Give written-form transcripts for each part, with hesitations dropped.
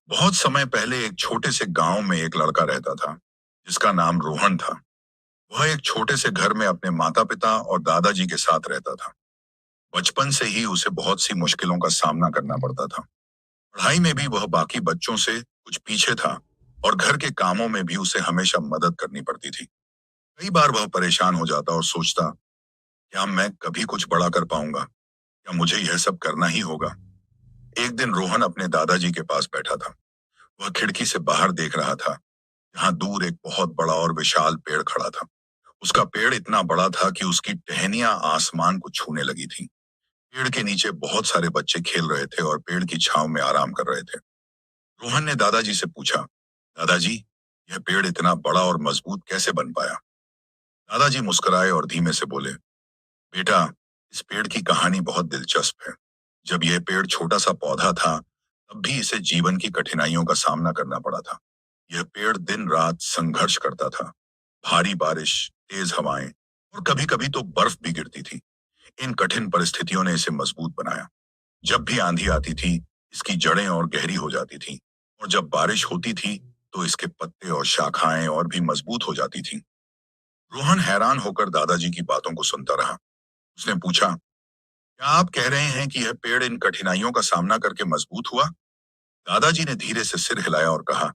बहुत समय पहले एक छोटे से गांव में एक लड़का रहता था जिसका नाम रोहन था। वह एक छोटे से घर में अपने माता पिता और दादाजी के साथ रहता था। बचपन से ही उसे बहुत सी मुश्किलों का सामना करना पड़ता था। पढ़ाई में भी वह बाकी बच्चों से कुछ पीछे था और घर के कामों में भी उसे हमेशा मदद करनी पड़ती थी। कई बार वह परेशान हो जाता और सोचता, क्या मैं कभी कुछ बड़ा कर पाऊंगा? क्या मुझे यह सब करना ही होगा? एक दिन रोहन अपने दादाजी के पास बैठा था। वह खिड़की से बाहर देख रहा था। यहाँ दूर एक बहुत बड़ा और विशाल पेड़ खड़ा था। उसका पेड़ इतना बड़ा था कि उसकी टहनियां आसमान को छूने लगी थी। पेड़ के नीचे बहुत सारे बच्चे खेल रहे थे और पेड़ की छांव में आराम कर रहे थे। रोहन ने दादाजी से पूछा, दादाजी, यह पेड़ इतना बड़ा और मजबूत कैसे बन पाया? दादाजी मुस्कुराए और धीमे से बोले, बेटा, इस पेड़ की कहानी बहुत दिलचस्प है। जब यह पेड़ छोटा सा पौधा था, तब भी इसे जीवन की कठिनाइयों का सामना करना पड़ा था। यह पेड़ दिन रात संघर्ष करता था। भारी बारिश, तेज हवाएं और कभी कभी तो बर्फ भी गिरती थी। इन कठिन परिस्थितियों ने इसे मजबूत बनाया। जब भी आंधी आती थी, इसकी जड़ें और गहरी हो जाती थी, और जब बारिश होती थी तो इसके पत्ते और शाखाएं और भी मजबूत हो जाती थी। रोहन हैरान होकर दादाजी की बातों को सुनता रहा। उसने पूछा, क्या आप कह रहे हैं कि यह पेड़ इन कठिनाइयों का सामना करके मजबूत हुआ? दादाजी ने धीरे से सिर हिलाया और कहा,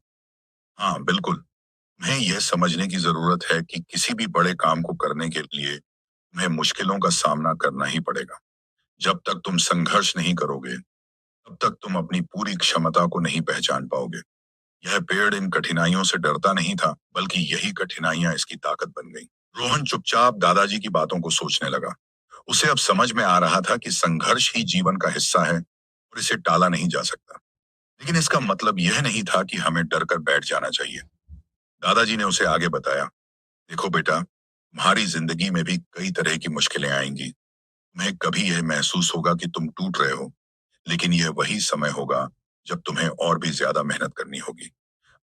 हाँ बिल्कुल। तुम्हें यह समझने की जरूरत है कि किसी भी बड़े काम को करने के लिए तुम्हें मुश्किलों का सामना करना ही पड़ेगा। जब तक तुम संघर्ष नहीं करोगे, तब तक तुम अपनी पूरी क्षमता को नहीं पहचान पाओगे। यह पेड़ इन कठिनाइयों से डरता नहीं था, बल्कि यही कठिनाइयां इसकी ताकत बन गई। रोहन चुपचाप दादाजी की बातों को सोचने लगा। उसे अब समझ में आ रहा था कि संघर्ष ही जीवन का हिस्सा है और इसे टाला नहीं जा सकता। लेकिन इसका मतलब यह नहीं था कि हमें डर कर बैठ जाना चाहिए। दादाजी ने उसे आगे बताया, देखो बेटा, तुम्हारी जिंदगी में भी कई तरह की मुश्किलें आएंगी। तुम्हें कभी यह महसूस होगा कि तुम टूट रहे हो, लेकिन यह वही समय होगा जब तुम्हें और भी ज्यादा मेहनत करनी होगी।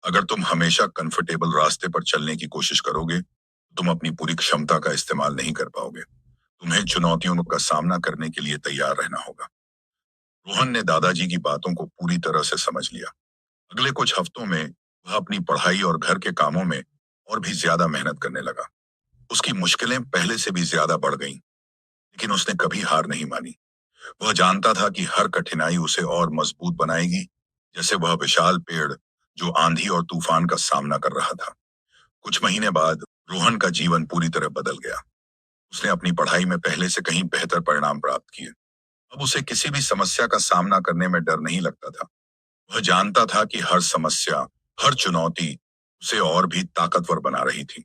अगर तुम हमेशा कंफर्टेबल रास्ते पर चलने की कोशिश करोगे, तो तुम अपनी पूरी क्षमता का इस्तेमाल नहीं कर पाओगे। तुम्हें चुनौतियों का सामना करने के लिए तैयार रहना होगा। रोहन ने दादाजी की बातों को पूरी तरह से समझ लिया। अगले कुछ हफ्तों में वह अपनी पढ़ाई और घर के कामों में और भी ज्यादा मेहनत करने लगा। उसकी मुश्किलें पहले से भी ज्यादा बढ़ गईं, लेकिन उसने कभी हार नहीं मानी। वह जानता था कि हर कठिनाई उसे और मजबूत बनाएगी, जैसे वह विशाल पेड़ जो आंधी और तूफान का सामना कर रहा था। कुछ महीने बाद रोहन का जीवन पूरी तरह बदल गया। उसने अपनी पढ़ाई में पहले से कहीं बेहतर परिणाम प्राप्त किए। अब उसे किसी भी समस्या का सामना करने में डर नहीं लगता था। वह जानता था कि हर समस्या, हर चुनौती उसे और भी ताकतवर बना रही थी।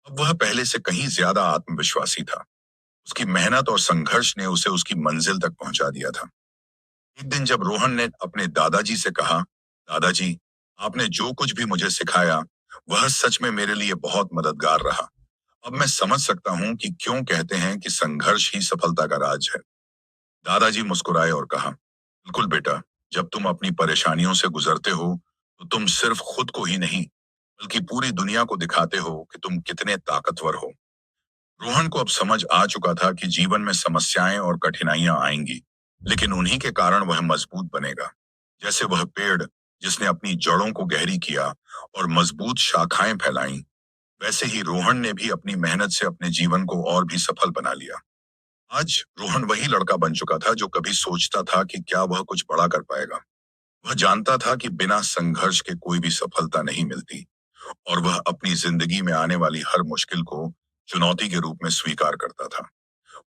अब वह पहले से कहीं ज्यादा आत्मविश्वासी था। उसकी मेहनत और संघर्ष ने उसे उसकी मंजिल तक पहुंचा दिया था। एक दिन जब रोहन ने अपने दादाजी से कहा, दादाजी, आपने जो कुछ भी मुझे सिखाया, वह सच में मेरे लिए बहुत मददगार रहा। अब मैं समझ सकता हूँ कि क्यों कहते हैं कि संघर्ष ही सफलता का राज है। दादाजी मुस्कुराए और कहा, बिल्कुल बेटा, जब तुम अपनी परेशानियों से गुजरते हो, तो तुम सिर्फ खुद को ही नहीं, बल्कि पूरी दुनिया को दिखाते हो कि तुम कितने ताकतवर हो। रोहन को अब समझ आ चुका था कि जीवन में समस्याएं और कठिनाइयां आएंगी, लेकिन उन्हीं के कारण वह मजबूत बनेगा। जैसे वह पेड़ जिसने अपनी जड़ों को गहरी किया और मजबूत शाखाएं फैलाई, वैसे ही रोहन ने भी अपनी मेहनत से अपने जीवन को और भी सफल बना लिया। आज रोहन वही लड़का बन चुका था जो कभी सोचता था कि क्या वह कुछ बड़ा कर पाएगा। वह जानता था कि बिना संघर्ष के कोई भी सफलता नहीं मिलती, और वह अपनी जिंदगी में आने वाली हर मुश्किल को चुनौती के रूप में स्वीकार करता था।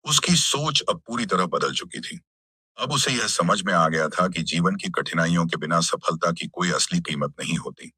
उसकी सोच अब पूरी तरह बदल चुकी थी। अब उसे यह समझ में आ गया था कि जीवन की कठिनाइयों के बिना सफलता की कोई असली कीमत नहीं होती।